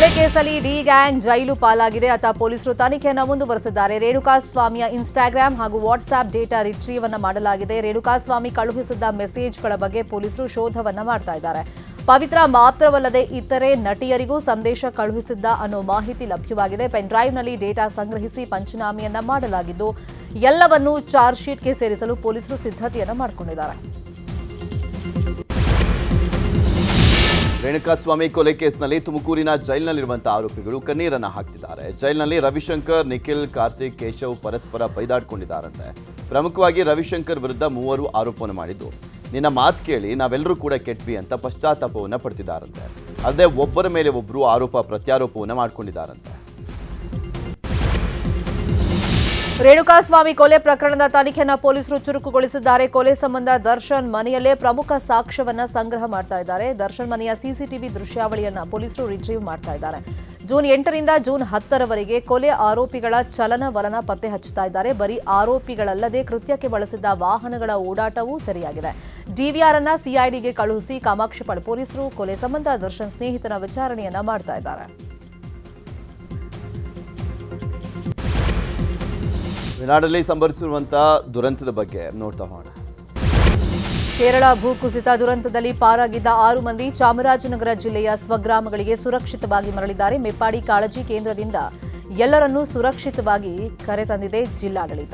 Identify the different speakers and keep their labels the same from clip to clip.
Speaker 1: ಕೊಲೆ ಕೇಸಲ್ಲಿ D gang ಜೈಲು ಪಾಲಾಗಿದೆ. ಅತ ಪೊಲೀಸರು ತನಿಖೆಯನ್ನು ಮುಂದುವರೆಸಿದ್ದಾರೆ. ರೇಣುಕಾಸ್ವಾಮಿಯ ಇನ್ಸ್ಟಾಗ್ರಾಮ್ ಹಾಗೂ ವಾಟ್ಸ್ಆಪ್ ಡೇಟಾ ರಿಟ್ರೀವ್ ಅನ್ನು ಮಾಡಲಾಗಿದೆ. ರೇಣುಕಾಸ್ವಾಮಿ ಕಳುಹಿಸಿದ್ದ ಮೆಸೇಜ್ಗಳ ಬಗ್ಗೆ ಪೊಲೀಸರು ಶೋಧವನ್ನ ಮಾಡ್ತಾ ಇದ್ದಾರೆ. ಪವಿತ್ರ ಮಾತ್ರವಲ್ಲದೆ ಇತರೆ ನಟಿಯರಿಗೂ ಸಂದೇಶ ಕಳುಹಿಸಿದ್ದ ಅನ್ನೋ ಮಾಹಿತಿ ಲಭ್ಯವಾಗಿದೆ. ಪೆನ್ ಡ್ರೈವ್ನಲ್ಲಿ ಡೇಟಾ ಸಂಗ್ರಹಿಸಿ ಪಂಚನಾಮೆಯನ್ನ ಮಾಡಲಾಗಿದ್ದು ಎಲ್ಲವನ್ನೂ ಚಾರ್ಜ್ ಶೀಟ್ಗೆ ಸೇರಿಸಲು ಪೊಲೀಸರು ಸಿದ್ಧತೆಯನ್ನು ಮಾಡಿಕೊಂಡಿದ್ದಾರೆ.
Speaker 2: ರೇಣುಕಾಸ್ವಾಮಿ ಕೊಲೆ ಕೇಸ್ನಲ್ಲಿ ತುಮಕೂರಿನ ಜೈಲಿನಲ್ಲಿರುವಂತಹ ಆರೋಪಿಗಳು ಕಣ್ಣೀರನ್ನ ಹಾಕ್ತಿದ್ದಾರೆ. ಜೈಲಿನಲ್ಲಿ ರವಿಶಂಕರ್, ನಿಖಿಲ್, ಕಾರ್ತಿಕ್, ಕೇಶವ್ ಪರಸ್ಪರ ಬೈದಾಡಿಕೊಂಡಿದ್ದಾರಂತೆ. ಪ್ರಮುಖವಾಗಿ ರವಿಶಂಕರ್ ವಿರುದ್ಧ 3 ಆರೋಪವನ್ನು ಮಾಡಿದ್ದು, ನಿನ್ನ ಮಾತು ಕೇಳಿ ನಾವೆಲ್ಲರೂ ಕೂಡ ಕೆಟ್ವಿ ಅಂತ ಪಶ್ಚಾತ್ತಾಪವನ್ನು ಪಡ್ತಿದ್ದಾರಂತೆ. ಅಲ್ಲದೆ ಒಬ್ಬರ ಮೇಲೆ ಒಬ್ಬರು ಆರೋಪ ಪ್ರತ್ಯಾರೋಪವನ್ನು ಮಾಡಿಕೊಂಡಿದ್ದಾರಂತೆ.
Speaker 1: ರೇಣುಕಾಸ್ವಾಮಿ ಕೊಲೆ ಪ್ರಕರಣದ ತನಿಖೆಯನ್ನು ಪೊಲೀಸರು ಚುರುಕುಗೊಳಿಸಿದ್ದಾರೆ. ಕೊಲೆ ಸಂಬಂಧ ದರ್ಶನ್ ಮನೆಯಲ್ಲೇ ಪ್ರಮುಖ ಸಾಕ್ಷ್ಯವನ್ನ ಸಂಗ್ರಹ ಮಾಡ್ತಾ ಇದ್ದಾರೆ. ದರ್ಶನ್ ಮನೆಯ ಸಿಸಿಟಿವಿ ದೃಶ್ಯಾವಳಿಯನ್ನ ಪೊಲೀಸರು ರಿಟ್ರೀವ್ ಮಾಡ್ತಾ ಇದ್ದಾರೆ. ಜೂನ್ 8ರಿಂದ ಜೂನ್ 10ರವರೆಗೆ ಕೊಲೆ ಆರೋಪಿಗಳ ಚಲನವಲನ ಪತ್ತೆ ಹಚ್ಚುತ್ತಾ ಇದ್ದಾರೆ. ಬರೀ ಆರೋಪಿಗಳಲ್ಲದೆ ಕೃತ್ಯಕ್ಕೆ ಬಳಸಿದ್ದ ವಾಹನಗಳ ಓಡಾಟವೂ ಸರಿಯಾಗಿದೆ. ಡಿವಿಆರ್ ಅನ್ನ ಸಿಐಡಿಗೆ ಕಳುಹಿಸಿ ಕಾಮಾಕ್ಷಿಪಾಳ್ಯ ಪೊಲೀಸರು ಕೊಲೆ ಸಂಬಂಧ ದರ್ಶನ್ ಸ್ನೇಹಿತನ ವಿಚಾರಣೆಯನ್ನ ಮಾಡ್ತಾ ಇದ್ದಾರೆ.
Speaker 2: ವಯನಾಡಲ್ಲಿ ಸಂಭವಿಸಿರುವಂತಹ ದುರಂತದ ಬಗ್ಗೆ ನೋಡ್ತಾ ಹೋಗೋಣ.
Speaker 1: ಕೇರಳ ಭೂಕುಸಿತ ದುರಂತದಲ್ಲಿ ಪಾರಾಗಿದ್ದ 6 ಮಂದಿ ಚಾಮರಾಜನಗರ ಜಿಲ್ಲೆಯ ಸ್ವಗ್ರಾಮಗಳಿಗೆ ಸುರಕ್ಷಿತವಾಗಿ ಮರಳಿದ್ದಾರೆ. ಮೇಪ್ಪಾಡಿ ಕಾಳಜಿ ಕೇಂದ್ರದಿಂದ ಎಲ್ಲರನ್ನೂ ಸುರಕ್ಷಿತವಾಗಿ ಕರೆತಂದಿದೆ ಜಿಲ್ಲಾಡಳಿತ.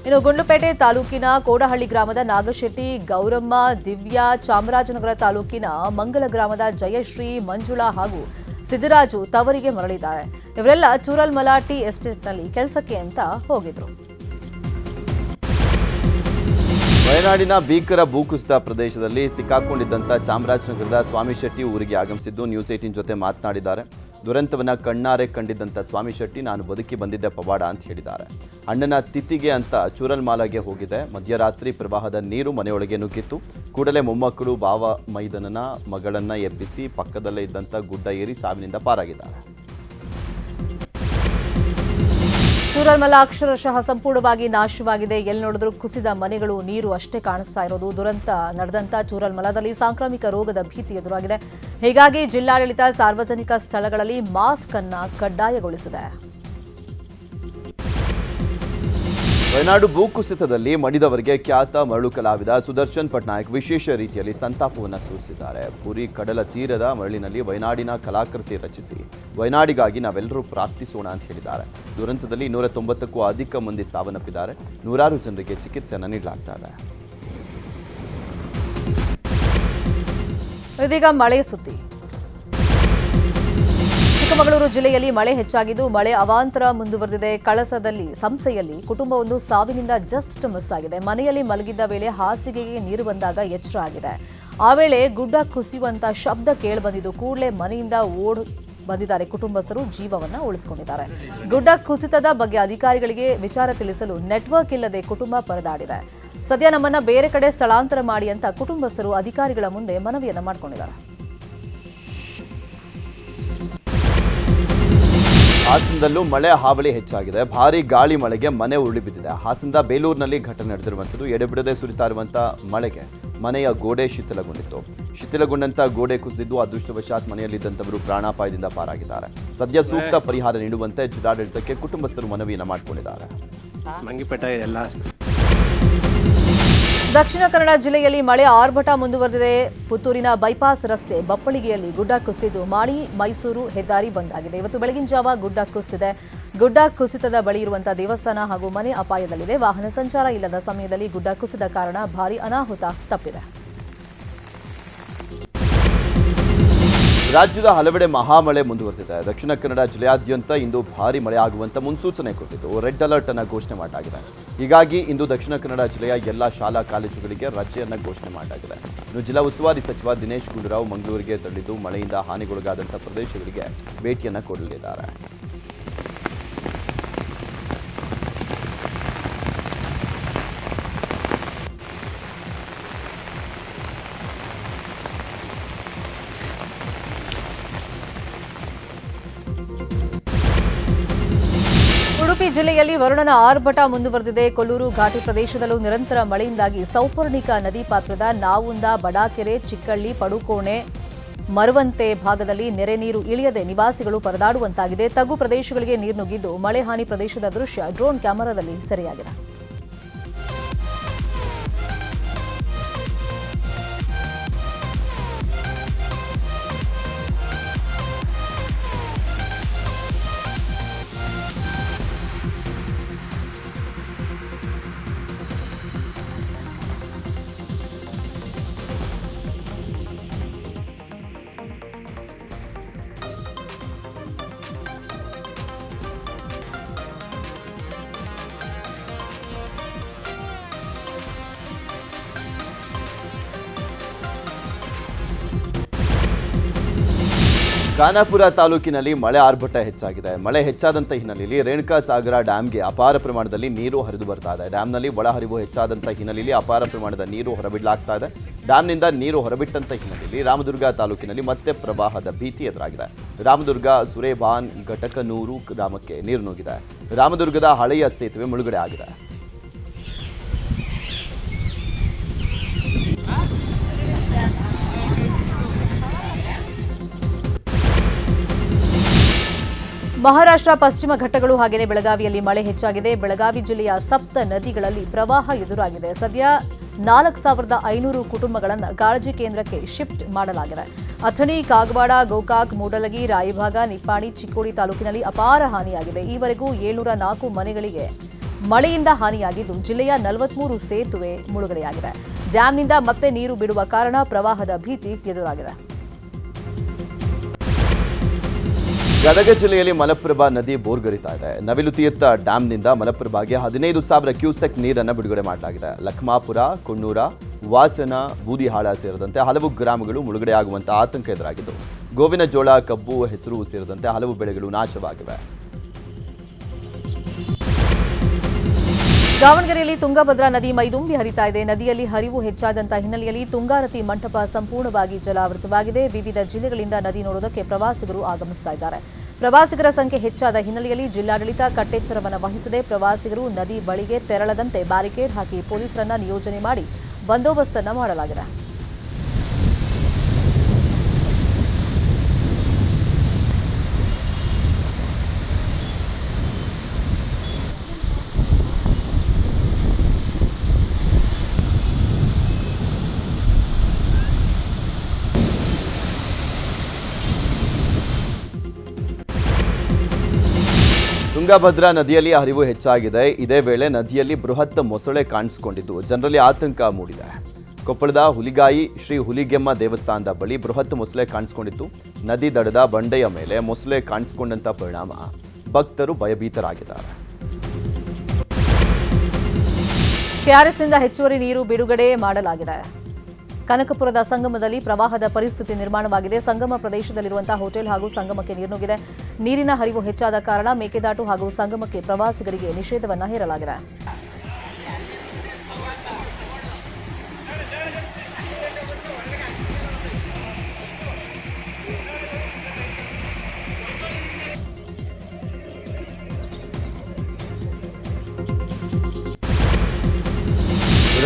Speaker 1: ಇನ್ನು ಗುಂಡ್ಲುಪೇಟೆ ತಾಲೂಕಿನ ಕೋಡಹಳ್ಳಿ ಗ್ರಾಮದ ನಾಗಶೆಟ್ಟಿ, ಗೌರಮ್ಮ, ದಿವ್ಯಾ, ಚಾಮರಾಜನಗರ ತಾಲೂಕಿನ ಮಂಗಲ ಗ್ರಾಮದ ಜಯಶ್ರೀ, ಮಂಜುಳಾ ಹಾಗೂ ಸಿದ್ದರಾಜು ತವರಿಗೆ ಮರಳಿದ್ದಾರೆ. ಇವರೆಲ್ಲ ಚೂರಲ್ಮಲ ಟಿ ಎಸ್ಟೇಟ್ನಲ್ಲಿ ಕೆಲಸಕ್ಕೆ ಅಂತ ಹೋಗಿದ್ರು.
Speaker 2: ವಯನಾಡಿನ ಭೀಕರ ಭೂಕುಸಿತ ಪ್ರದೇಶದಲ್ಲಿ ಸಿಕ್ಕಾಕೊಂಡಿದ್ದಂಥ ಚಾಮರಾಜನಗರದ ಸ್ವಾಮಿ ಶೆಟ್ಟಿ ಊರಿಗೆ ಆಗಮಿಸಿದ್ದು ನ್ಯೂಸ್ 18 ಜೊತೆ ಮಾತನಾಡಿದ್ದಾರೆ. ದುರಂತವನ್ನ ಕಣ್ಣಾರೆ ಕಂಡಿದ್ದಂಥ ಸ್ವಾಮಿ ಶೆಟ್ಟಿ, ನಾನು ಬದುಕಿ ಬಂದಿದ್ದೆ ಪವಾಡ ಅಂತ ಹೇಳಿದ್ದಾರೆ. ಅಣ್ಣನ ತಿಥಿಗೆ ಅಂತ ಚೂರಲ್ಮಾಲಾಗೆ ಹೋಗಿದೆ. ಮಧ್ಯರಾತ್ರಿ ಪ್ರವಾಹದ ನೀರು ಮನೆಯೊಳಗೆ ನುಗ್ಗಿತ್ತು. ಕೂಡಲೇ ಮೊಮ್ಮಕ್ಕಳು ಭಾವ ಮೈದನನ ಮಗಳನ್ನ ಎಬ್ಬಿಸಿ ಪಕ್ಕದಲ್ಲೇ ಇದ್ದಂಥ ಗುಡ್ಡ ಏರಿ ಸಾವಿನಿಂದ ಪಾರಾಗಿದ್ದಾರೆ.
Speaker 1: ಚೂರಲ್ಮಲ ಅಕ್ಷರಶಃ ಸಂಪೂರ್ಣವಾಗಿ ನಾಶವಾಗಿದೆ. ಎಲ್ಲಿ ನೋಡಿದ್ರೂ ಕುಸಿದ ಮನೆಗಳು, ನೀರು ಅಷ್ಟೇ ಕಾಣಿಸ್ತಾ ಇರೋದು. ದುರಂತ ನಡೆದಂತ ಚೂರಲ್ಮಲದಲ್ಲಿ ಸಾಂಕ್ರಾಮಿಕ ರೋಗದ ಭೀತಿ ಎದುರಾಗಿದೆ. ಹೀಗಾಗಿ ಜಿಲ್ಲಾಡಳಿತ ಸಾರ್ವಜನಿಕ ಸ್ಥಳಗಳಲ್ಲಿ ಮಾಸ್ಕ್ ಅನ್ನ ಕಡ್ಡಾಯಗೊಳಿಸಿದೆ.
Speaker 2: ವಯನಾಡು ಭೂಕುಸಿತದಲ್ಲಿ ಮಡಿದವರಿಗೆ ಖ್ಯಾತ ಮರಳು ಕಲಾವಿದ ಸುದರ್ಶನ್ ಪಟ್ನಾಯಕ್ ವಿಶೇಷ ರೀತಿಯಲ್ಲಿ ಸಂತಾಪವನ್ನು ಸೂಚಿಸಿದ್ದಾರೆ. ಪುರಿ ಕಡಲ ತೀರದ ಮರಳಿನಲ್ಲಿ ವಯನಾಡಿನ ಕಲಾಕೃತಿ ರಚಿಸಿ ವಯನಾಡಿಗಾಗಿ ನಾವೆಲ್ಲರೂ ಪ್ರಾರ್ಥಿಸೋಣ ಅಂತ ಹೇಳಿದ್ದಾರೆ. ದುರಂತದಲ್ಲಿ 290ಕ್ಕೂ ಅಧಿಕ ಮಂದಿ ಸಾವನ್ನಪ್ಪಿದ್ದಾರೆ. 100 ಜನರಿಗೆ ಚಿಕಿತ್ಸೆಯನ್ನು ನೀಡಲಾಗ್ತಾ ಇದೆ.
Speaker 1: ಇದೀಗ ಮಳೆ ಸುದ್ದಿ. ಚಿಕ್ಕಮಗಳೂರು ಜಿಲ್ಲೆಯಲ್ಲಿ ಮಳೆ ಹೆಚ್ಚಾಗಿದ್ದು ಮಳೆ ಅವಾಂತರ ಮುಂದುವರೆದಿದೆ. ಕಳಸದಲ್ಲಿ ಸಂಸೆಯಲ್ಲಿ ಕುಟುಂಬವೊಂದು ಸಾವಿನಿಂದ ಜಸ್ಟ್ ಮಿಸ್ ಆಗಿದೆ. ಮನೆಯಲ್ಲಿ ಮಲಗಿದ್ದ ವೇಳೆ ಹಾಸಿಗೆಗೆ ನೀರು ಬಂದಾಗ ಎಚ್ಚರ ಆಗಿದೆ. ಆ ವೇಳೆ ಗುಡ್ಡ ಕುಸಿಯುವಂತ ಶಬ್ದ ಕೇಳಿಬಂದಿದ್ದು ಕೂಡಲೇ ಮನೆಯಿಂದ ಓಡ್ ಬಂದಿದ್ದಾರೆ ಕುಟುಂಬಸ್ಥರು, ಜೀವವನ್ನ ಉಳಿಸಿಕೊಂಡಿದ್ದಾರೆ. ಗುಡ್ಡ ಕುಸಿತದ ಬಗ್ಗೆ ಅಧಿಕಾರಿಗಳಿಗೆ ವಿಚಾರ ತಿಳಿಸಲು ನೆಟ್ವರ್ಕ್ ಇಲ್ಲದೆ ಕುಟುಂಬ ಪರದಾಡಿದೆ. ಸದ್ಯ ನಮ್ಮನ್ನ ಬೇರೆ ಕಡೆ ಸ್ಥಳಾಂತರ ಮಾಡಿ ಅಂತ ಕುಟುಂಬಸ್ಥರು ಅಧಿಕಾರಿಗಳ ಮುಂದೆ ಮನವಿಯನ್ನ ಮಾಡಿಕೊಂಡಿದ್ದಾರೆ.
Speaker 2: ಹಾಸನದಲ್ಲೂ ಮಳೆ ಹಾವಳಿ ಹೆಚ್ಚಾಗಿದೆ. ಭಾರೀ ಗಾಳಿ ಮಳೆಗೆ ಮನೆ ಉರುಳಿ ಬಿದ್ದಿದೆ. ಹಾಸನದ ಬೇಲೂರಿನಲ್ಲಿ ಘಟನೆ ನಡೆದಿರುವಂಥದ್ದು. ಎಡೆಬಿಡದೆ ಸುರಿತಾ ಇರುವಂತಹ ಮಳೆಗೆ ಮನೆಯ ಗೋಡೆ ಶಿಥಿಲಗೊಂಡಿತ್ತು. ಶಿಥಿಲಗೊಂಡಂತ ಗೋಡೆ ಕುಸಿದಿದ್ದು ಅದೃಷ್ಟವಶಾತ್ ಮನೆಯಲ್ಲಿದ್ದಂಥವರು ಪ್ರಾಣಾಪಾಯದಿಂದ ಪಾರಾಗಿದ್ದಾರೆ. ಸದ್ಯ ಸೂಕ್ತ ಪರಿಹಾರ ನೀಡುವಂತೆ ಜಿಲ್ಲಾಡಳಿತಕ್ಕೆ ಕುಟುಂಬಸ್ಥರು ಮನವಿಯನ್ನು ಮಾಡಿಕೊಂಡಿದ್ದಾರೆ.
Speaker 1: ದಕ್ಷಿಣ ಕನ್ನಡ ಜಿಲ್ಲೆಯಲ್ಲಿ ಮಳೆ ಆರ್ಭಟ ಮುಂದುವರೆದಿದೆ. ಪುತ್ತೂರಿನ ಬೈಪಾಸ್ ರಸ್ತೆ ಬಪ್ಪಳಿಗೆಯಲ್ಲಿ ಗುಡ್ಡ ಕುಸಿದಿದ್ದು ಮಾಣಿ ಮೈಸೂರು ಹೆದ್ದಾರಿ ಬಂದಾಗಿದೆ. ಇವತ್ತು ಬೆಳಗಿನ ಜಾವ ಗುಡ್ಡ ಕುಸಿದಿದೆ. ಗುಡ್ಡ ಕುಸಿತದ ಬಳಿ ಇರುವಂತಹ ದೇವಸ್ಥಾನ ಹಾಗೂ ಮನೆ ಅಪಾಯದಲ್ಲಿದೆ. ವಾಹನ ಸಂಚಾರ ಇಲ್ಲದ ಸಮಯದಲ್ಲಿ ಗುಡ್ಡ ಕುಸಿದ ಕಾರಣ ಭಾರೀ ಅನಾಹುತ ತಪ್ಪಿದೆ.
Speaker 2: ರಾಜ್ಯದ ಹಲವೆಡೆ ಮಹಾಮಳೆ ಮುಂದುವರೆದಿದೆ. ದಕ್ಷಿಣ ಕನ್ನಡ ಜಿಲ್ಲೆಯಾದ್ಯಂತ ಇಂದು ಭಾರೀ ಮಳೆ ಆಗುವಂತ ಮುನ್ಸೂಚನೆ ಕೊಟ್ಟಿದ್ದು ರೆಡ್ ಅಲರ್ಟ್ ಅನ್ನು ಘೋಷಣೆ ಮಾಡಲಾಗಿದೆ. ಹೀಗಾಗಿ ಇಂದು ದಕ್ಷಿಣ ಕನ್ನಡ ಜಿಲ್ಲೆಯ ಎಲ್ಲ ಶಾಲಾ ಕಾಲೇಜುಗಳಿಗೆ ರಜೆಯನ್ನು ಘೋಷಣೆ ಮಾಡಲಾಗಿದೆ. ಇನ್ನು ಜಿಲ್ಲಾ ಉಸ್ತುವಾರಿ ಸಚಿವ ದಿನೇಶ್ ಗುಂಡೂರಾವ್ ಮಂಗಳೂರಿಗೆ ತೆರಳಿದ್ದು ಮಳೆಯಿಂದ ಹಾನಿಗೊಳಗಾದಂಥ ಪ್ರದೇಶಗಳಿಗೆ ಭೇಟಿಯನ್ನು ಕೊಡಲಿದ್ದಾರೆ.
Speaker 1: ಉಡುಪಿ ಜಿಲ್ಲೆಯಲ್ಲಿ ವರುಣನ ಆರ್ಭಟ ಮುಂದುವರೆದಿದೆ. ಕೊಲ್ಲೂರು ಘಾಟಿ ಪ್ರದೇಶದಲ್ಲೂ ನಿರಂತರ ಮಳೆಯಿಂದಾಗಿ ಸೌಪರ್ಣಿಕ ನದಿ ಪಾತ್ರದ ನಾವುಂದ, ಬಡಾಕೆರೆ, ಚಿಕ್ಕಳ್ಳಿ, ಪಡುಕೋಣೆ, ಮರುವಂತೆ ಭಾಗದಲ್ಲಿ ನೆರೆ ನೀರು ಇಳಿಯದೆ ನಿವಾಸಿಗಳು ಪರದಾಡುವಂತಾಗಿದೆ. ತಗ್ಗು ಪ್ರದೇಶಗಳಿಗೆ ನೀರು ನುಗ್ಗಿದ್ದು ಮಳೆ ಹಾನಿ ಪ್ರದೇಶದ ದೃಶ್ಯ ಡ್ರೋನ್ ಕ್ಯಾಮೆರಾದಲ್ಲಿ ಸೆರೆಯಾಗಿದೆ.
Speaker 2: ಖಾನಾಪುರ ತಾಲೂಕಿನಲ್ಲಿ ಮಳೆ ಆರ್ಭಟ ಹೆಚ್ಚಾಗಿದೆ. ಮಳೆ ಹೆಚ್ಚಾದಂಥ ಹಿನ್ನೆಲೆಯಲ್ಲಿ ರೇಣುಕಾಸಾಗರ ಡ್ಯಾಂಗೆ ಅಪಾರ ಪ್ರಮಾಣದಲ್ಲಿ ನೀರು ಹರಿದು ಬರ್ತಾ ಇದೆ. ಡ್ಯಾಂನಲ್ಲಿ ಒಳಹರಿವು ಹೆಚ್ಚಾದಂಥ ಹಿನ್ನೆಲೆಯಲ್ಲಿ ಅಪಾರ ಪ್ರಮಾಣದ ನೀರು ಹೊರಬಿಡಲಾಗ್ತಾ ಇದೆ. ಡ್ಯಾಂನಿಂದ ನೀರು ಹೊರಬಿಟ್ಟಂಥ ಹಿನ್ನೆಲೆಯಲ್ಲಿ ರಾಮದುರ್ಗ ತಾಲೂಕಿನಲ್ಲಿ ಮತ್ತೆ ಪ್ರವಾಹದ ಭೀತಿ ಎದುರಾಗಿದೆ. ರಾಮದುರ್ಗ ಸುರೇಬಾನ್ ಘಟಕನೂರು ಗ್ರಾಮಕ್ಕೆ ನೀರು ನುಗ್ಗಿದೆ. ರಾಮದುರ್ಗದ ಹಳೆಯ ಸೇತುವೆ ಮುಳುಗಡೆ ಆಗಿದೆ.
Speaker 1: ಮಹಾರಾಷ್ಟ್ರ ಪಶ್ಚಿಮ ಘಟ್ಟಗಳು ಹಾಗೆಯೇ ಬೆಳಗಾವಿಯಲ್ಲಿ ಮಳೆ ಹೆಚ್ಚಾಗಿದೆ. ಬೆಳಗಾವಿ ಜಿಲ್ಲೆಯ ಸಪ್ತ ನದಿಗಳಲ್ಲಿ ಪ್ರವಾಹ ಎದುರಾಗಿದೆ. ಸದ್ಯ 4,500 ಕುಟುಂಬಗಳನ್ನು ಕಾಳಜಿ ಕೇಂದ್ರಕ್ಕೆ ಶಿಫ್ಟ್ ಮಾಡಲಾಗಿದೆ. ಅಥಣಿ, ಕಾಗವಾಡ, ಗೋಕಾಕ್, ಮೂಡಲಗಿ, ರಾಯಭಾಗ, ನಿಪ್ಪಾಣಿ, ಚಿಕ್ಕೋಡಿ ತಾಲೂಕಿನಲ್ಲಿ ಅಪಾರ ಹಾನಿಯಾಗಿದೆ. ಈವರೆಗೂ 704 ಮನೆಗಳಿಗೆ ಮಳೆಯಿಂದ ಹಾನಿಯಾಗಿದ್ದು ಜಿಲ್ಲೆಯ 43 ಸೇತುವೆ ಮುಳುಗಡೆಯಾಗಿದೆ. ಡ್ಯಾಂನಿಂದ ಮತ್ತೆ ನೀರು ಬಿಡುವ ಕಾರಣ ಪ್ರವಾಹದ ಭೀತಿ ಎದುರಾಗಿದೆ.
Speaker 2: ಗದಗ ಜಿಲ್ಲೆಯಲ್ಲಿ ಮಲಪ್ರಭಾ ನದಿ ಬೋರ್ಗರಿತಾ ಇದೆ. ನವಿಲು ತೀರ್ಥ ಡ್ಯಾಂನಿಂದ ಮಲಪ್ರಭಾಗೆ 15,000 ಕ್ಯೂಸೆಕ್ ನೀರನ್ನು ಬಿಡುಗಡೆ ಮಾಡಲಾಗಿದೆ. ಲಖಮಾಪುರ, ಕೊಣ್ಣೂರ, ವಾಸನ, ಬೂದಿಹಾಳ ಸೇರಿದಂತೆ ಹಲವು ಗ್ರಾಮಗಳು ಮುಳುಗಡೆಯಾಗುವಂತಹ ಆತಂಕ ಎದುರಾಗಿದ್ದು ಗೋವಿನ ಜೋಳ, ಕಬ್ಬು, ಹೆಸರು ಸೇರಿದಂತೆ ಹಲವು ಬೆಳೆಗಳು ನಾಶವಾಗಿವೆ.
Speaker 1: ದಾವಣಗೆರೆಯಲ್ಲಿ ತುಂಗಭದ್ರಾ ನದಿ ಮೈದುಂಬಿ ಹರಿತಾ ಇದೆ. ನದಿಯಲ್ಲಿ ಹರಿವು ಹೆಚ್ಚಾದಂತಹ ಹಿನ್ನೆಲೆಯಲ್ಲಿ ತುಂಗಾರತಿ ಮಂಟಪ ಸಂಪೂರ್ಣವಾಗಿ ಜಲಾವೃತವಾಗಿದೆ. ವಿವಿಧ ಜಿಲ್ಲೆಗಳಿಂದ ನದಿ ನೋಡೋದಕ್ಕೆ ಪ್ರವಾಸಿಗರು ಆಗಮಿಸ್ತಾ ಇದ್ದಾರೆ. ಪ್ರವಾಸಿಗರ ಸಂಖ್ಯೆ ಹೆಚ್ಚಾದ ಹಿನ್ನೆಲೆಯಲ್ಲಿ ಜಿಲ್ಲಾಡಳಿತ ಕಟ್ಟೆಚ್ಚರವನ್ನು ವಹಿಸಿದೆ. ಪ್ರವಾಸಿಗರು ನದಿ ಬಳಿಗೆ ತೆರಳದಂತೆ ಬ್ಯಾರಿಕೇಡ್ ಹಾಕಿ ಪೊಲೀಸರನ್ನ ನಿಯೋಜನೆ ಮಾಡಿ ಬಂದೋಬಸ್ತನ್ನು ಮಾಡಲಾಗಿದೆ.
Speaker 2: ತುಂಗಭದ್ರಾ ನದಿಯಲ್ಲಿ ಹರಿವು ಹೆಚ್ಚಾಗಿದೆ. ಇದೇ ವೇಳೆ ನದಿಯಲ್ಲಿ ಬೃಹತ್ ಮೊಸಳೆ ಕಾಣಿಸಿಕೊಂಡಿದ್ದು ಜನರಲ್ಲಿ ಆತಂಕ ಮೂಡಿದೆ. ಕೊಪ್ಪಳದ ಹುಲಿಗಾಯಿ ಶ್ರೀ ಹುಲಿಗೆಮ್ಮ ದೇವಸ್ಥಾನದ ಬಳಿ ಬೃಹತ್ ಮೊಸಳೆ ಕಾಣಿಸಿಕೊಂಡಿತ್ತು. ನದಿ ದಡದ ಬಂಡೆಯ ಮೇಲೆ ಮೊಸಳೆ ಕಾಣಿಸಿಕೊಂಡಂತ ಪರಿಣಾಮ ಭಕ್ತರು ಭಯಭೀತರಾಗಿದ್ದಾರೆ.
Speaker 1: ಕೆಆರ್ಎಸ್ನಿಂದ ಹೆಚ್ಚುವರಿ ನೀರು ಬಿಡುಗಡೆ ಮಾಡಲಾಗಿದೆ. ಕನಕಪುರದ ಸಂಗಮದಲ್ಲಿ ಪ್ರವಾಹದ ಪರಿಸ್ಥಿತಿ ನಿರ್ಮಾಣವಾಗಿದೆ. ಸಂಗಮ ಪ್ರದೇಶದಲ್ಲಿರುವಂತಹ ಹೋಟೆಲ್ ಹಾಗೂ ಸಂಗಮಕ್ಕೆ ನೀರು ನುಗ್ಗಿದೆ. ನೀರಿನ ಹರಿವು ಹೆಚ್ಚಾದ ಕಾರಣ ಮೇಕೆದಾಟು ಹಾಗೂ ಸಂಗಮಕ್ಕೆ ಪ್ರವಾಸಿಗರಿಗೆ ನಿಷೇಧವನ್ನು ಹೇರಲಾಗಿದೆ.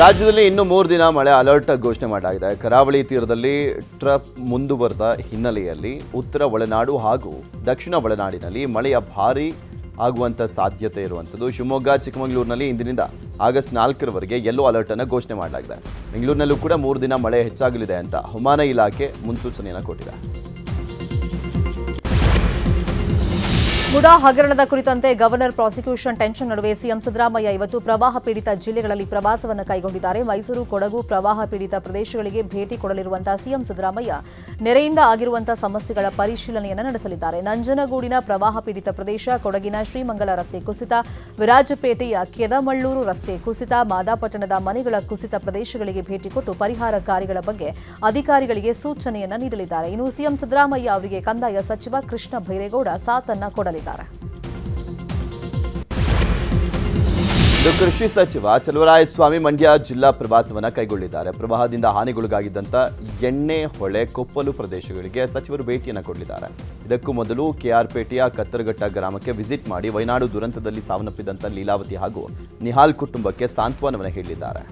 Speaker 2: ರಾಜ್ಯದಲ್ಲಿ ಇನ್ನು 3 ದಿನ ಮಳೆ ಅಲರ್ಟ್ ಘೋಷಣೆ ಮಾಡಲಾಗಿದೆ. ಕರಾವಳಿ ತೀರದಲ್ಲಿ ಟ್ರಫ್ ಮುಂದುವರೆದ ಹಿನ್ನೆಲೆಯಲ್ಲಿ ಉತ್ತರ ಒಳನಾಡು ಹಾಗೂ ದಕ್ಷಿಣ ಒಳನಾಡಿನಲ್ಲಿ ಮಳೆಯ ಭಾರೀ ಆಗುವಂಥ ಸಾಧ್ಯತೆ ಇರುವಂಥದ್ದು. ಶಿವಮೊಗ್ಗ, ಚಿಕ್ಕಮಗಳೂರಿನಲ್ಲಿ ಇಂದಿನಿಂದ ಆಗಸ್ಟ್ 4ರವರೆಗೆ ಯೆಲ್ಲೋ ಅಲರ್ಟ್ ಅನ್ನು ಘೋಷಣೆ ಮಾಡಲಾಗಿದೆ. ಬೆಂಗಳೂರಿನಲ್ಲೂ ಕೂಡ 3 ದಿನ ಮಳೆ ಹೆಚ್ಚಾಗಲಿದೆ ಅಂತ ಹವಾಮಾನ ಇಲಾಖೆ ಮುನ್ಸೂಚನೆಯನ್ನು ಕೊಟ್ಟಿದೆ.
Speaker 1: ಮುಡಾ ಹಗರಣದ ಕುರಿತಂತೆ ಗವರ್ನರ್ ಪ್ರಾಸಿಕ್ಯೂಷನ್ ಟೆನ್ಷನ್ ನಡುವೆ ಸಿಎಂ ಸಿದ್ದರಾಮಯ್ಯ ಇವತ್ತು ಪ್ರವಾಹ ಪೀಡಿತ ಜಿಲ್ಲೆಗಳಲ್ಲಿ ಪ್ರವಾಸವನ್ನು ಕೈಗೊಂಡಿದ್ದಾರೆ. ಮೈಸೂರು, ಕೊಡಗು ಪ್ರವಾಹ ಪೀಡಿತ ಪ್ರದೇಶಗಳಿಗೆ ಭೇಟಿ ಕೊಡಲಿರುವಂತಹ ಸಿಎಂ ಸಿದ್ದರಾಮಯ್ಯ ನೆರೆಯಿಂದ ಆಗಿರುವಂತಹ ಸಮಸ್ಯೆಗಳ ಪರಿಶೀಲನೆಯನ್ನು ನಡೆಸಲಿದ್ದಾರೆ. ನಂಜನಗೂಡಿನ ಪ್ರವಾಹ ಪೀಡಿತ ಪ್ರದೇಶ, ಕೊಡಗಿನ ಶ್ರೀಮಂಗಲ ರಸ್ತೆ ಕುಸಿತ, ವಿರಾಜಪೇಟೆಯ ಕೆದಮಳ್ಳೂರು ರಸ್ತೆ ಕುಸಿತ, ಮಾದಾಪಟ್ಟಣದ ಮನೆಗಳ ಕುಸಿತ ಪ್ರದೇಶಗಳಿಗೆ ಭೇಟಿ ಕೊಟ್ಟು ಪರಿಹಾರ ಕಾರ್ಯಗಳ ಬಗ್ಗೆ ಅಧಿಕಾರಿಗಳಿಗೆ ಸೂಚನೆಯನ್ನು ನೀಡಲಿದ್ದಾರೆ. ಇನ್ನು ಸಿಎಂ ಸಿದ್ದರಾಮಯ್ಯ ಅವರಿಗೆ ಕಂದಾಯ ಸಚಿವ ಕೃಷ್ಣ ಭೈರೇಗೌಡ ಸಾಥನ್ನ ಕೊಡಲಿದ್ದಾರೆ.
Speaker 2: ಕೃಷಿ ಸಚಿವ ಚಲುವರಾಯಸ್ವಾಮಿ ಮಂಡ್ಯ ಜಿಲ್ಲಾ ಪ್ರವಾಸವನ್ನು ಕೈಗೊಳ್ಳಿದ್ದಾರೆ. ಪ್ರವಾಹದಿಂದ ಹಾನಿಗೊಳಗಾಗಿದ್ದಂಥ ಎಣ್ಣೆ ಹೊಳೆ, ಕೊಪ್ಪಲು ಪ್ರದೇಶಗಳಿಗೆ ಸಚಿವರು ಭೇಟಿಯನ್ನು ಕೊಡಲಿದ್ದಾರೆ. ಇದಕ್ಕೂ ಮೊದಲು ಕೆಆರ್ಪೇಟೆಯ ಕತ್ತರಘಟ್ಟ ಗ್ರಾಮಕ್ಕೆ ವಿಸಿಟ್ ಮಾಡಿ ವಯನಾಡು ದುರಂತದಲ್ಲಿ ಸಾವನ್ನಪ್ಪಿದಂಥ ಲೀಲಾವತಿ ಹಾಗೂ ನಿಹಾಲ್ ಕುಟುಂಬಕ್ಕೆ ಸಾಂತ್ವನವನ್ನು ಹೇಳಿದ್ದಾರೆ.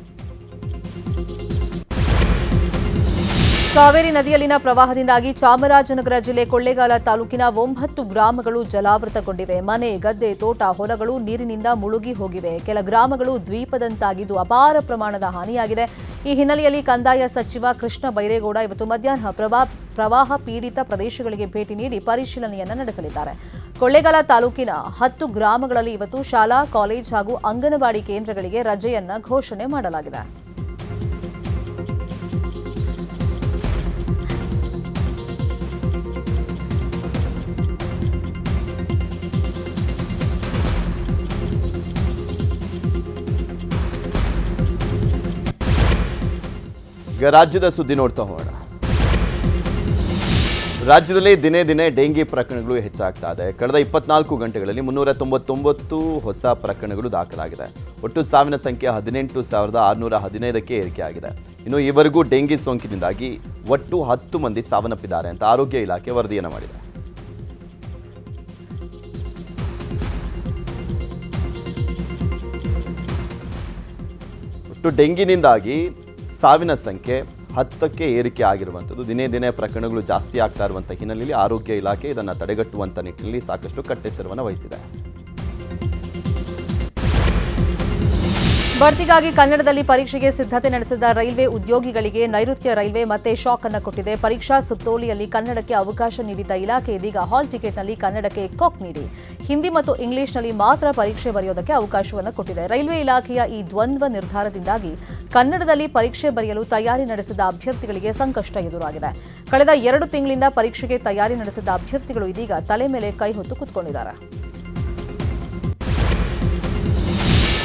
Speaker 1: ಕಾವೇರಿ ನದಿಯಲ್ಲಿನ ಪ್ರವಾಹದಿಂದಾಗಿ ಚಾಮರಾಜನಗರ ಜಿಲ್ಲೆ ಕೊಳ್ಳೇಗಾಲ ತಾಲೂಕಿನ 9 ಗ್ರಾಮಗಳು ಜಲಾವೃತಗೊಂಡಿವೆ. ಮನೆ, ಗದ್ದೆ, ತೋಟ, ಹೊಲಗಳು ನೀರಿನಿಂದ ಮುಳುಗಿ ಹೋಗಿವೆ. ಕೆಲ ಗ್ರಾಮಗಳು ದ್ವೀಪದಂತಾಗಿದ್ದು ಅಪಾರ ಪ್ರಮಾಣದ ಹಾನಿಯಾಗಿದೆ. ಈ ಹಿನ್ನೆಲೆಯಲ್ಲಿ ಕಂದಾಯ ಸಚಿವ ಕೃಷ್ಣ ಬೈರೇಗೌಡ ಇವತ್ತು ಮಧ್ಯಾಹ್ನ ಪ್ರವಾಹ ಪೀಡಿತ ಪ್ರದೇಶಗಳಿಗೆ ಭೇಟಿ ನೀಡಿ ಪರಿಶೀಲನೆಯನ್ನು ನಡೆಸಲಿದ್ದಾರೆ. ಕೊಳ್ಳೇಗಾಲ ತಾಲೂಕಿನ 10 ಗ್ರಾಮಗಳಲ್ಲಿ ಇವತ್ತು ಶಾಲಾ, ಕಾಲೇಜ್ ಹಾಗೂ ಅಂಗನವಾಡಿ ಕೇಂದ್ರಗಳಿಗೆ ರಜೆಯನ್ನ ಘೋಷಣೆ ಮಾಡಲಾಗಿದೆ.
Speaker 2: ಈಗ ರಾಜ್ಯದ ಸುದ್ದಿ ನೋಡ್ತಾ ಹೋಗೋಣ. ರಾಜ್ಯದಲ್ಲಿ ದಿನೇ ದಿನೇ ಡೆಂಗಿ ಪ್ರಕರಣಗಳು ಹೆಚ್ಚಾಗ್ತಾ ಇದೆ. ಕಳೆದ 24 ಗಂಟೆಗಳಲ್ಲಿ 399 ಹೊಸ ಪ್ರಕರಣಗಳು ದಾಖಲಾಗಿದೆ. ಒಟ್ಟು ಸಾವಿನ ಸಂಖ್ಯೆ 18,615ಕ್ಕೆ ಏರಿಕೆಯಾಗಿದೆ. ಇನ್ನು ಈವರೆಗೂ ಡೆಂಗಿ ಸೋಂಕಿನಿಂದಾಗಿ ಒಟ್ಟು 10 ಮಂದಿ ಸಾವನ್ನಪ್ಪಿದ್ದಾರೆ ಅಂತ ಆರೋಗ್ಯ ಇಲಾಖೆ ವರದಿಯನ್ನು ಮಾಡಿದೆ. ಒಟ್ಟು ಡೆಂಗಿನಿಂದಾಗಿ ಸಾವಿನ ಸಂಖ್ಯೆ 10ಕ್ಕೆ ಏರಿಕೆ ಆಗಿರುವಂಥದ್ದು. ದಿನೇ ದಿನೇ ಪ್ರಕರಣಗಳು ಜಾಸ್ತಿ ಆಗ್ತಾ ಇರುವಂಥ ಹಿನ್ನೆಲೆಯಲ್ಲಿ ಆರೋಗ್ಯ ಇಲಾಖೆ ಇದನ್ನು ತಡೆಗಟ್ಟುವಂಥ ನಿಟ್ಟಿನಲ್ಲಿ ಸಾಕಷ್ಟು ಕಟ್ಟೆಚ್ಚರವನ್ನು ವಹಿಸಿದೆ.
Speaker 1: ಬಡ್ತಿಗಾಗಿ ಕನ್ನಡದಲ್ಲಿ ಪರೀಕ್ಷೆಗೆ ಸಿದ್ಧತೆ ನಡೆಸಿದ ರೈಲ್ವೆ ಉದ್ಯೋಗಿಗಳಿಗೆ ನೈಋತ್ಯ ರೈಲ್ವೆ ಮತ್ತೆ ಶಾಕ್ ಅನ್ನು ಕೊಟ್ಟಿದೆ. ಪರೀಕ್ಷಾ ಸುತ್ತೋಲೆಯಲ್ಲಿ ಕನ್ನಡಕ್ಕೆ ಅವಕಾಶ ನೀಡಿದ್ದ ಇಲಾಖೆ ಇದೀಗ ಹಾಲ್ ಟಿಕೆಟ್ನಲ್ಲಿ ಕನ್ನಡಕ್ಕೆ ಕೊಕ್ ನೀಡಿ ಹಿಂದಿ ಮತ್ತು ಇಂಗ್ಲಿಷ್ನಲ್ಲಿ ಮಾತ್ರ ಪರೀಕ್ಷೆ ಬರೆಯೋದಕ್ಕೆ ಅವಕಾಶವನ್ನು ಕೊಟ್ಟಿದೆ. ರೈಲ್ವೆ ಇಲಾಖೆಯ ಈ ದ್ವಂದ್ವ ನಿರ್ಧಾರದಿಂದಾಗಿ ಕನ್ನಡದಲ್ಲಿ ಪರೀಕ್ಷೆ ಬರೆಯಲು ತಯಾರಿ ನಡೆಸಿದ ಅಭ್ಯರ್ಥಿಗಳಿಗೆ ಸಂಕಷ್ಟ ಎದುರಾಗಿದೆ. ಕಳೆದ 2 ತಿಂಗಳಿಂದ ಪರೀಕ್ಷೆಗೆ ತಯಾರಿ ನಡೆಸಿದ ಅಭ್ಯರ್ಥಿಗಳು ಇದೀಗ ತಲೆ ಮೇಲೆ ಕೈ ಹೊತ್ತು ಕೂತ್ಕೊಂಡಿದ್ದಾರೆ.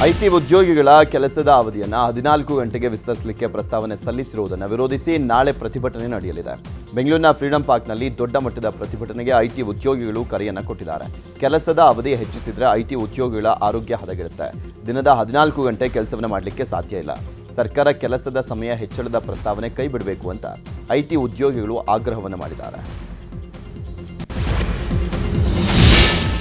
Speaker 2: ಐಟಿ ಉದ್ಯೋಗಿಗಳ ಕೆಲಸದ ಅವಧಿಯನ್ನು 14 ಗಂಟೆಗೆ ವಿಸ್ತರಿಸಲಿಕ್ಕೆ ಪ್ರಸ್ತಾವನೆ ಸಲ್ಲಿಸಿರುವುದನ್ನು ವಿರೋಧಿಸಿ ನಾಳೆ ಪ್ರತಿಭಟನೆ ನಡೆಯಲಿದೆ. ಬೆಂಗಳೂರಿನ ಫ್ರೀಡಂ ಪಾರ್ಕ್ನಲ್ಲಿ ದೊಡ್ಡ ಮಟ್ಟದ ಪ್ರತಿಭಟನೆಗೆ ಐಟಿ ಉದ್ಯೋಗಿಗಳು ಕರೆಯನ್ನು ಕೊಟ್ಟಿದ್ದಾರೆ. ಕೆಲಸದ ಅವಧಿ ಹೆಚ್ಚಿಸಿದರೆ ಐಟಿ ಉದ್ಯೋಗಿಗಳ ಆರೋಗ್ಯ ಹದಗೆಡುತ್ತೆ. ದಿನದ 14 ಗಂಟೆ ಕೆಲಸವನ್ನು ಮಾಡಲಿಕ್ಕೆ ಸಾಧ್ಯ ಇಲ್ಲ. ಸರ್ಕಾರ ಕೆಲಸದ ಸಮಯ ಹೆಚ್ಚಳದ ಪ್ರಸ್ತಾವನೆ ಕೈ ಬಿಡಬೇಕು ಅಂತ ಐಟಿ ಉದ್ಯೋಗಿಗಳು ಆಗ್ರಹವನ್ನು ಮಾಡಿದ್ದಾರೆ.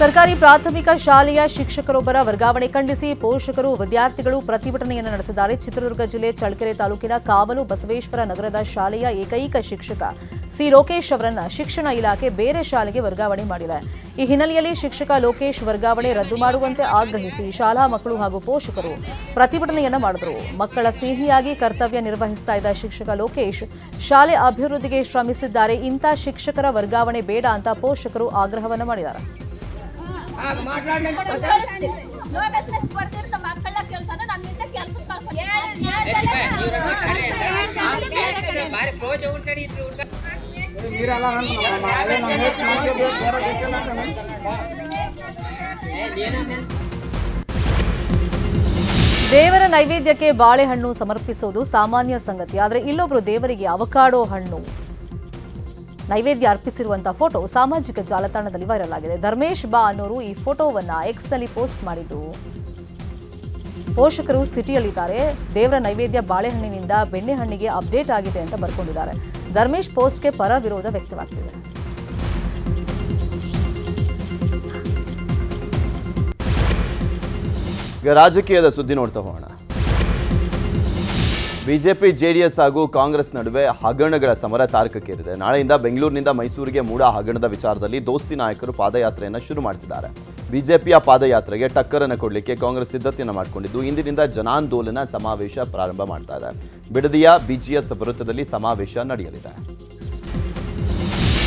Speaker 1: ಸರ್ಕಾರಿ ಪ್ರಾಥಮಿಕ ಶಾಲೆಯ ಶಿಕ್ಷಕರೊಬ್ಬರ ವರ್ಗಾವಣೆ ಖಂಡಿಸಿ ಪೋಷಕರು, ವಿದ್ಯಾರ್ಥಿಗಳು ಪ್ರತಿಭಟನೆಯನ್ನು ನಡೆಸಿದ್ದಾರೆ. ಚಿತ್ರದುರ್ಗ ಜಿಲ್ಲೆ ಚಳ್ಳಕೆರೆ ತಾಲೂಕಿನ ಕಾವಲು ಬಸವೇಶ್ವರ ನಗರದ ಶಾಲೆಯ ಏಕೈಕ ಶಿಕ್ಷಕ ಸಿ ಲೋಕೇಶ್ ಅವರನ್ನ ಶಿಕ್ಷಣ ಇಲಾಖೆ ಬೇರೆ ಶಾಲೆಗೆ ವರ್ಗಾವಣೆ ಮಾಡಿದೆ. ಈ ಹಿನ್ನೆಲೆಯಲ್ಲಿ ಶಿಕ್ಷಕ ಲೋಕೇಶ್ ವರ್ಗಾವಣೆ ರದ್ದು ಮಾಡುವಂತೆ ಆಗ್ರಹಿಸಿ ಶಾಲಾ ಮಕ್ಕಳು ಹಾಗೂ ಪೋಷಕರು ಪ್ರತಿಭಟನೆಯನ್ನ ಮಾಡಿದರು. ಮಕ್ಕಳ ಸ್ನೇಹಿಯಾಗಿ ಕರ್ತವ್ಯ ನಿರ್ವಹಿಸ್ತಾ ಇದ್ದ ಶಿಕ್ಷಕ ಲೋಕೇಶ್ ಶಾಲೆ ಅಭಿವೃದ್ಧಿಗೆ ಶ್ರಮಿಸಿದ್ದಾರೆ. ಇಂಥ ಶಿಕ್ಷಕರ ವರ್ಗಾವಣೆ ಬೇಡ ಅಂತ ಪೋಷಕರು ಆಗ್ರಹವನ್ನು ಮಾಡಿದ್ದಾರೆ. ದೇವರ ನೈವೇದ್ಯಕ್ಕೆ ಬಾಳೆಹಣ್ಣು ಸಮರ್ಪಿಸುವುದು ಸಾಮಾನ್ಯ ಸಂಗತಿ. ಆದರೆ ಇಲ್ಲೊಬ್ರು ದೇವರಿಗೆ ಅವಕಾಡೋ ಹಣ್ಣು ನೈವೇದ್ಯ ಅರ್ಪಿಸಿರುವಂತಹ ಫೋಟೋ ಸಾಮಾಜಿಕ ಜಾಲತಾಣದಲ್ಲಿ ವೈರಲ್ ಆಗಿದೆ. ಧರ್ಮೇಶ್ ಬಾ ಅನ್ನೋರು ಈ ಫೋಟೋವನ್ನ ಎಕ್ಸ್ನಲ್ಲಿ ಪೋಸ್ಟ್ ಮಾಡಿದ್ದು ಪೋಷಕರು ಸಿಟಿಯಲ್ಲಿದ್ದಾರೆ. ದೇವರ ನೈವೇದ್ಯ ಬಾಳೆಹಣ್ಣಿನಿಂದ ಬೆಣ್ಣೆಹಣ್ಣಿಗೆ ಅಪ್ಡೇಟ್ ಆಗಿದೆ ಅಂತ ಬರ್ಕೊಂಡಿದ್ದಾರೆ. ಧರ್ಮೇಶ್ ಪೋಸ್ಟ್ಗೆ ಪರ ವಿರೋಧ ವ್ಯಕ್ತವಾಗ್ತಿದೆ.
Speaker 2: ಈಗ ರಾಜಕೀಯದ ಸುದ್ದಿ ನೋಡ್ತಾ ಹೋಗೋಣ. ಬಿಜೆಪಿ, ಜೆಡಿಎಸ್ ಹಾಗೂ ಕಾಂಗ್ರೆಸ್ ನಡುವೆ ಹಗರಣಗಳ ಸಮರ ತಾರಕಕ್ಕೇರಿದೆ. ನಾಳೆಯಿಂದ ಬೆಂಗಳೂರಿನಿಂದ ಮೈಸೂರಿಗೆ ಮೂಡ ಹಗರಣದ ವಿಚಾರದಲ್ಲಿ ದೋಸ್ತಿ ನಾಯಕರು ಪಾದಯಾತ್ರೆಯನ್ನು ಶುರು ಮಾಡ್ತಿದ್ದಾರೆ. ಬಿಜೆಪಿಯ ಪಾದಯಾತ್ರೆಗೆ ಟಕ್ಕರನ್ನು ಕೊಡಲಿಕ್ಕೆ ಕಾಂಗ್ರೆಸ್ ಸಿದ್ಧತೆಯನ್ನು ಮಾಡಿಕೊಂಡಿದ್ದು ಇಂದಿನಿಂದ ಜನಾಂದೋಲನ ಸಮಾವೇಶ ಪ್ರಾರಂಭ ಮಾಡ್ತಾ ಇದೆ. ಬಿಡದಿಯ ಬಿಜಿಎಸ್ ವೃತ್ತದಲ್ಲಿ ಸಮಾವೇಶ ನಡೆಯಲಿದೆ.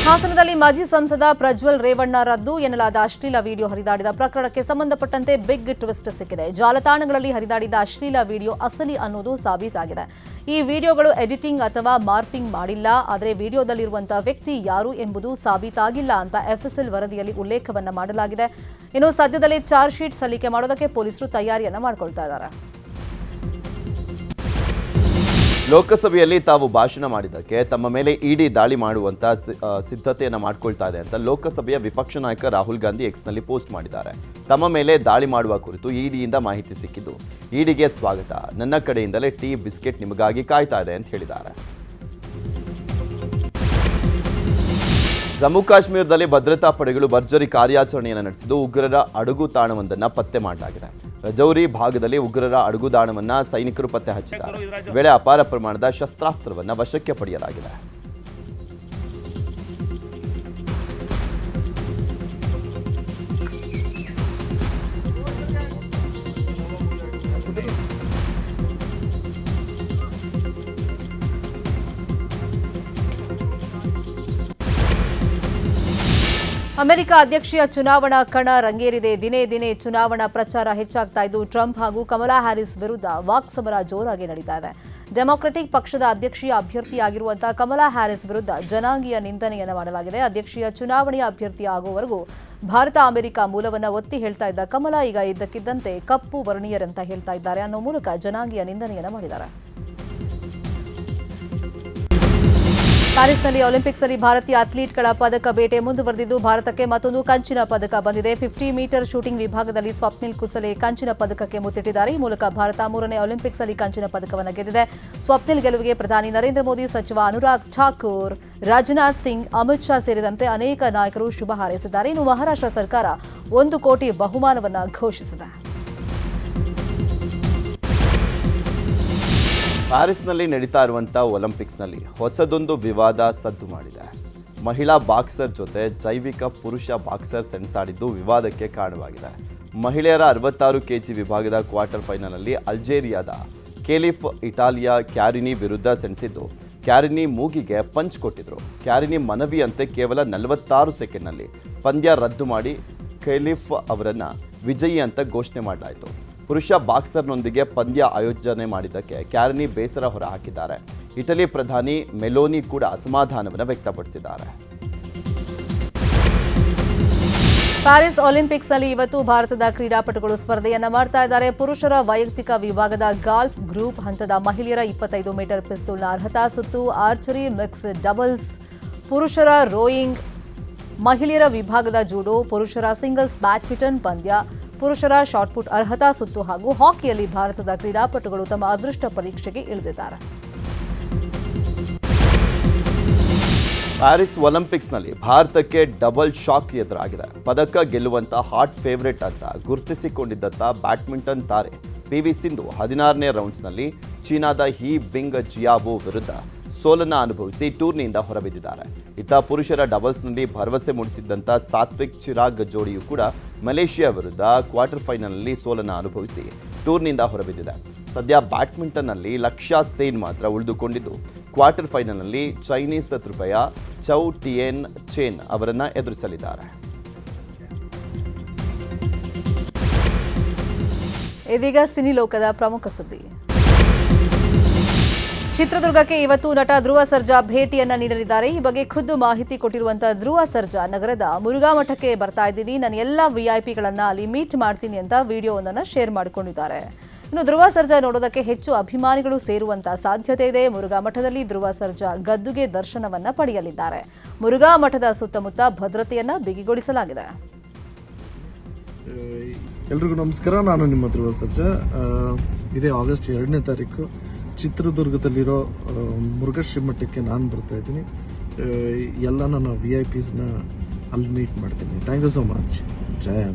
Speaker 1: ಹಾಸನದಲ್ಲಿ ಮಾಜಿ ಸಂಸದ ಪ್ರಜ್ವಲ್ ರೇವಣ್ಣ ರದ್ದು ಎನ್ನಲಾದ ಅಶ್ಲೀಲ ವಿಡಿಯೋ ಹರಿದಾಡಿದ ಪ್ರಕರಣಕ್ಕೆ ಸಂಬಂಧಪಟ್ಟಂತೆ ಬಿಗ್ ಟ್ವಿಸ್ಟ್ ಸಿಕ್ಕಿದೆ. ಜಾಲತಾಣಗಳಲ್ಲಿ ಹರಿದಾಡಿದ ಅಶ್ಲೀಲ ವಿಡಿಯೋ ಅಸಲಿ ಅನ್ನೋದು ಸಾಬೀತಾಗಿದೆ. ಈ ವಿಡಿಯೋಗಳು ಎಡಿಟಿಂಗ್ ಅಥವಾ ಮಾರ್ಫಿಂಗ್ ಮಾಡಿಲ್ಲ. ಆದರೆ ವಿಡಿಯೋದಲ್ಲಿರುವಂತಹ ವ್ಯಕ್ತಿ ಯಾರು ಎಂಬುದು ಸಾಬೀತಾಗಿಲ್ಲ ಅಂತ ಎಫ್ಎಸ್ಎಲ್ ವರದಿಯಲ್ಲಿ ಉಲ್ಲೇಖವನ್ನ ಮಾಡಲಾಗಿದೆ. ಇನ್ನು ಸದ್ಯದಲ್ಲೇ ಚಾರ್ಜ್ ಶೀಟ್ ಸಲ್ಲಿಕೆ ಮಾಡೋದಕ್ಕೆ ಪೊಲೀಸರು ತಯಾರಿಯನ್ನ ಮಾಡಿಕೊಳ್ತಾ ಇದ್ದಾರೆ.
Speaker 2: ಲೋಕಸಭೆಯಲ್ಲಿ ತಾವು ಭಾಷಣ ಮಾಡಿದ್ದಕ್ಕೆ ತಮ್ಮ ಮೇಲೆ ಇಡಿ ದಾಳಿ ಮಾಡುವಂತ ಸಿದ್ಧತೆಯನ್ನು ಮಾಡಿಕೊಳ್ತಾ ಇದೆ ಅಂತ ಲೋಕಸಭೆಯ ವಿಪಕ್ಷ ನಾಯಕ ರಾಹುಲ್ ಗಾಂಧಿ ಎಕ್ಸ್ನಲ್ಲಿ ಪೋಸ್ಟ್ ಮಾಡಿದ್ದಾರೆ. ತಮ್ಮ ಮೇಲೆ ದಾಳಿ ಮಾಡುವ ಕುರಿತು ಇಡಿಯಿಂದ ಮಾಹಿತಿ ಸಿಕ್ಕಿದ್ದು, ಇಡಿಗೆ ಸ್ವಾಗತ, ನನ್ನ ಕಡೆಯಿಂದಲೇ ಟೀ ಬಿಸ್ಕೆಟ್ ನಿಮಗಾಗಿ ಕಾಯ್ತಾ ಇದೆ ಅಂತ ಹೇಳಿದ್ದಾರೆ. ಜಮ್ಮು ಕಾಶ್ಮೀರದಲ್ಲಿ ಭದ್ರತಾ ಪಡೆಗಳು ಭರ್ಜರಿ ಕಾರ್ಯಾಚರಣೆಯನ್ನು ನಡೆಸಿದ್ದು ಉಗ್ರರ ಅಡಗುತಾಣವೊಂದನ್ನು ಪತ್ತೆ ಮಾಡಲಾಗಿದೆ. ರಜೌರಿ ಭಾಗದಲ್ಲಿ ಉಗ್ರರ ಅಡಗುತಾಣವನ್ನು ಸೈನಿಕರು ಪತ್ತೆ ಹಚ್ಚಿದ್ದಾರೆ. ವೇಳೆ ಅಪಾರ ಪ್ರಮಾಣದ ಶಸ್ತ್ರಾಸ್ತ್ರವನ್ನು ವಶಕ್ಕೆ ಪಡೆಯಲಾಗಿದೆ.
Speaker 1: ಅಮೆರಿಕ ಅಧ್ಯಕ್ಷೀಯ ಚುನಾವಣಾ ಕಣ ರಂಗೇರಿದೆ. ದಿನೇ ದಿನೇ ಚುನಾವಣಾ ಪ್ರಚಾರ ಹೆಚ್ಚಾಗ್ತಾ ಇದ್ದು ಟ್ರಂಪ್ ಹಾಗೂ ಕಮಲಾ ಹ್ಯಾರಿಸ್ ವಿರುದ್ಧ ವಾಕ್ಸಮರ ಜೋರಾಗಿ ನಡೀತಾ ಇದೆ. ಡೆಮಾಕ್ರೆಟಿಕ್ ಪಕ್ಷದ ಅಧ್ಯಕ್ಷೀಯ ಅಭ್ಯರ್ಥಿಯಾಗಿರುವಂತಹ ಕಮಲಾ ಹ್ಯಾರಿಸ್ ವಿರುದ್ಧ ಜನಾಂಗೀಯ ನಿಂದನೆಯನ್ನು ಮಾಡಲಾಗಿದೆ. ಅಧ್ಯಕ್ಷೀಯ ಚುನಾವಣೆಯ ಅಭ್ಯರ್ಥಿ ಆಗುವವರೆಗೂ ಭಾರತ ಅಮೆರಿಕ ಮೂಲವನ್ನ ಒತ್ತಿ ಹೇಳ್ತಾ ಇದ್ದ ಕಮಲಾ ಈಗ ಇದ್ದಕ್ಕಿದ್ದಂತೆ ಕಪ್ಪು ವರ್ಣೀಯರ್ ಅಂತ ಹೇಳ್ತಾ ಇದ್ದಾರೆ ಅನ್ನೋ ಮೂಲಕ ಜನಾಂಗೀಯ ನಿಂದನೆಯನ್ನು ಮಾಡಿದ್ದಾರೆ. ಪ್ಯಾರಿಸ್ನಲ್ಲಿ ಒಲಿಂಪಿಕ್ಸ್ನಲ್ಲಿ ಭಾರತೀಯ ಅಥ್ಲೀಟ್ಗಳ ಪದಕ ಬೇಟೆ ಮುಂದುವರೆದಿದ್ದು ಭಾರತಕ್ಕೆ ಮತ್ತೊಂದು ಕಂಚಿನ ಪದಕ ಬಂದಿದೆ. 50 ಮೀಟರ್ ಶೂಟಿಂಗ್ ವಿಭಾಗದಲ್ಲಿ ಸ್ವಪ್ನಿಲ್ ಕುಸಲೆ ಕಂಚಿನ ಪದಕಕ್ಕೆ ಮುತ್ತಿಟ್ಟಿದ್ದಾರೆ. ಈ ಮೂಲಕ ಭಾರತ 3ನೇ ಒಲಿಂಪಿಕ್ಸ್ನಲ್ಲಿ ಕಂಚಿನ ಪದಕವನ್ನು ಗೆದ್ದಿದೆ. ಸ್ವಪ್ನಿಲ್ ಗೆಲುವಿಗೆ ಪ್ರಧಾನಿ ನರೇಂದ್ರ ಮೋದಿ, ಸಚಿವ ಅನುರಾಗ್ ಠಾಕೂರ್, ರಾಜನಾಥ್ ಸಿಂಗ್, ಅಮಿತ್ ಶಾ ಸೇರಿದಂತೆ ಅನೇಕ ನಾಯಕರು ಶುಭ ಹಾರೈಸಿದ್ದಾರೆ. ಇನ್ನು ಮಹಾರಾಷ್ಟ್ರ ಸರ್ಕಾರ 1 ಕೋಟಿ ಬಹುಮಾನವನ್ನು ಘೋಷಿಸಿದೆ.
Speaker 2: ಪ್ಯಾರಿಸ್ನಲ್ಲಿ ನಡೀತಾ ಇರುವಂಥ ಒಲಿಂಪಿಕ್ಸ್ನಲ್ಲಿ ಹೊಸದೊಂದು ವಿವಾದ ಸದ್ದು ಮಾಡಿದೆ. ಮಹಿಳಾ ಬಾಕ್ಸರ್ ಜೊತೆ ಜೈವಿಕ ಪುರುಷ ಬಾಕ್ಸರ್ ಸೆಣಸಾಡಿದ್ದು ವಿವಾದಕ್ಕೆ ಕಾರಣವಾಗಿದೆ. ಮಹಿಳೆಯರ 66 ಕೆಜಿ ವಿಭಾಗದ ಕ್ವಾರ್ಟರ್ ಫೈನಲ್ನಲ್ಲಿ ಅಲ್ಜೇರಿಯಾದ ಕೇಲಿಫ್ ಇಟಾಲಿಯಾ ಕ್ಯಾರಿನಿ ವಿರುದ್ಧ ಸೆಣಸಿದ್ದು ಕ್ಯಾರಿನಿ ಮೂಗಿಗೆ ಪಂಚ್ ಕೊಟ್ಟಿದ್ರು. ಕ್ಯಾರಿನಿ ಮನವಿಯಂತೆ ಕೇವಲ 46 ಸೆಕೆಂಡ್ನಲ್ಲಿ ಪಂದ್ಯ ರದ್ದು ಮಾಡಿ ಕೇಲಿಫ್ ಅವರನ್ನು ವಿಜಯಿ ಅಂತ ಘೋಷಣೆ ಮಾಡಲಾಯಿತು. ಪುರುಷ ಬಾಕ್ಸರ್ನೊಂದಿಗೆ ಪಂದ್ಯ ಆಯೋಜನೆ ಮಾಡಿದ್ದಕ್ಕೆ ಕ್ಯಾರಿನಿ ಬೇಸರ ಹೊರಹಾಕಿದ್ದಾರೆ. ಇಟಲಿ ಪ್ರಧಾನಿ ಮೆಲೋನಿ ಕೂಡ ಅಸಮಾಧಾನವನ್ನು ವ್ಯಕ್ತಪಡಿಸಿದ್ದಾರೆ.
Speaker 1: ಪ್ಯಾರಿಸ್ ಒಲಿಂಪಿಕ್ಸ್ನಲ್ಲಿ ಇವತ್ತು ಭಾರತದ ಕ್ರೀಡಾಪಟುಗಳು ಸ್ಪರ್ಧೆಯನ್ನ ಮಾಡ್ತಾ ಇದ್ದಾರೆ. ಪುರುಷರ ವೈಯಕ್ತಿಕ ವಿಭಾಗದ ಗಾಲ್ಫ್ ಗ್ರೂಪ್ ಹಂತದ ಮಹಿಳೆಯರ 25 ಮೀಟರ್ ಪಿಸ್ತೂಲ್ನ ಅರ್ಹತಾ ಸುತ್ತು, ಆರ್ಚರಿ, ಮಿಕ್ಸ್ ಡಬಲ್ಸ್, ಪುರುಷರ ರೋಯಿಂಗ್, ಮಹಿಳೆಯರ ವಿಭಾಗದ ಜೂಡೋ, ಪುರುಷರ ಸಿಂಗಲ್ಸ್ ಬ್ಯಾಡ್ಮಿಂಟನ್ ಪಂದ್ಯ, ಪುರುಷರ ಶಾಟ್ಪುಟ್ ಅರ್ಹತಾ ಸುತ್ತು ಹಾಗೂ ಹಾಕಿಯಲ್ಲಿ ಭಾರತದ ಕ್ರೀಡಾಪಟುಗಳು ತಮ್ಮ ಅದೃಷ್ಟ ಪರೀಕ್ಷೆಗೆ ಇಳಿದಿದ್ದಾರೆ.
Speaker 2: ಪ್ಯಾರಿಸ್ ಒಲಿಂಪಿಕ್ಸ್ನಲ್ಲಿ ಭಾರತಕ್ಕೆ ಡಬಲ್ ಶಾಕ್ ಎದುರಾಗಿದೆ. ಪದಕ ಗೆಲ್ಲುವಂತ ಹಾಟ್ ಫೇವರೇಟ್ ಅಂತ ಗುರುತಿಸಿಕೊಂಡಿದ್ದಂಥ ಬ್ಯಾಡ್ಮಿಂಟನ್ ತಾರೆ PV ಸಿಂಧು 16ನೇ ರೌಂಡ್ಸ್ನಲ್ಲಿ ಚೀನಾದ ಹಿ ಬಿಂಗ್ ಜಿಯಾವೋ ವಿರುದ್ಧ ಸೋಲನ್ನು ಅನುಭವಿಸಿ ಟೂರ್ನಿಯಿಂದ ಹೊರಬಿದ್ದಿದ್ದಾರೆ. ಇತ್ತ ಪುರುಷರ ಡಬಲ್ಸ್ನಲ್ಲಿ ಭರವಸೆ ಮೂಡಿಸಿದ್ದಂಥ ಸಾತ್ವಿಕ್ ಚಿರಾಗ್ ಜೋಡಿಯು ಕೂಡ ಮಲೇಷಿಯಾ ವಿರುದ್ಧ ಕ್ವಾರ್ಟರ್ ಫೈನಲ್ನಲ್ಲಿ ಸೋಲನ್ನು ಅನುಭವಿಸಿ ಟೂರ್ನಿಯಿಂದ ಹೊರಬಿದ್ದಿದೆ. ಸದ್ಯ ಬ್ಯಾಡ್ಮಿಂಟನ್ನಲ್ಲಿ ಲಕ್ಷ್ಯ ಸೇನ್ ಮಾತ್ರ ಉಳಿದುಕೊಂಡಿದ್ದು ಕ್ವಾರ್ಟರ್ ಫೈನಲ್ನಲ್ಲಿ ಚೈನೀಸ್ ತೃಪಯ ಚೌ ಟಿಯೆನ್ ಚೆನ್ ಅವರನ್ನು ಎದುರಿಸಲಿದ್ದಾರೆ.
Speaker 1: ಇದೀಗ ಸಿನಿ ಲೋಕದ ಪ್ರಮುಖ ಸುದ್ದಿ. ಚಿತ್ರದುರ್ಗಕ್ಕೆ ಇವತ್ತು ನಟ ಧ್ರುವ ಸರ್ಜಾ ಭೇಟಿಯನ್ನ ನೀಡಲಿದ್ದಾರೆ. ಈ ಬಗ್ಗೆ ಖುದ್ದು ಮಾಹಿತಿ ಕೊಟ್ಟಿರುವಂತಹ ಧ್ರುವ ಸರ್ಜಾ, ನಗರದ ಮುರುಘಾ ಮಠಕ್ಕೆ ಬರ್ತಾ ಇದ್ದೀನಿ, ನಾನು ಎಲ್ಲ ವಿಐಪಿಗಳನ್ನ ಅಲ್ಲಿ ಮೀಟ್ ಮಾಡ್ತೀನಿ ಅಂತ ವಿಡಿಯೋವನ್ನ ಶೇರ್ ಮಾಡಿಕೊಂಡಿದ್ದಾರೆ. ಇನ್ನು ಧ್ರುವ ಸರ್ಜಾ ನೋಡೋದಕ್ಕೆ ಹೆಚ್ಚು ಅಭಿಮಾನಿಗಳು ಸೇರುವಂತಹ ಸಾಧ್ಯತೆ ಇದೆ. ಮುರುಘಾ ಮಠದಲ್ಲಿ ಧ್ರುವ ಸರ್ಜಾ ಗದ್ದುಗೆ ದರ್ಶನವನ್ನ ಪಡೆಯಲಿದ್ದಾರೆ. ಮುರುಘಾ ಮಠದ ಸುತ್ತಮುತ್ತ ಭದ್ರತೆಯನ್ನ ಬಿಗಿಗೊಳಿಸಲಾಗಿದೆ.
Speaker 3: ಎಲ್ರಿಗೂ ನಮಸ್ಕಾರ, ನಾನು ನಿಮ್ಮ ಧ್ರುವ ಸರ್ಜಾ. ಇದೇ ಆಗಸ್ಟ್ 2ನೇ ತಾರೀಕು ಚಿತ್ರದುರ್ಗದಲ್ಲಿರೋ ಮುರುಘಾಶ್ರೀ ಮಠಕ್ಕೆ ನಾನು ಬರ್ತಾ ಇದ್ದೀನಿ. ಎಲ್ಲ ನನ್ನ VIPsನ ಅಲ್ಲಿ ಮೀಟ್ ಮಾಡ್ತೀನಿ. Thank you so much. Jaya.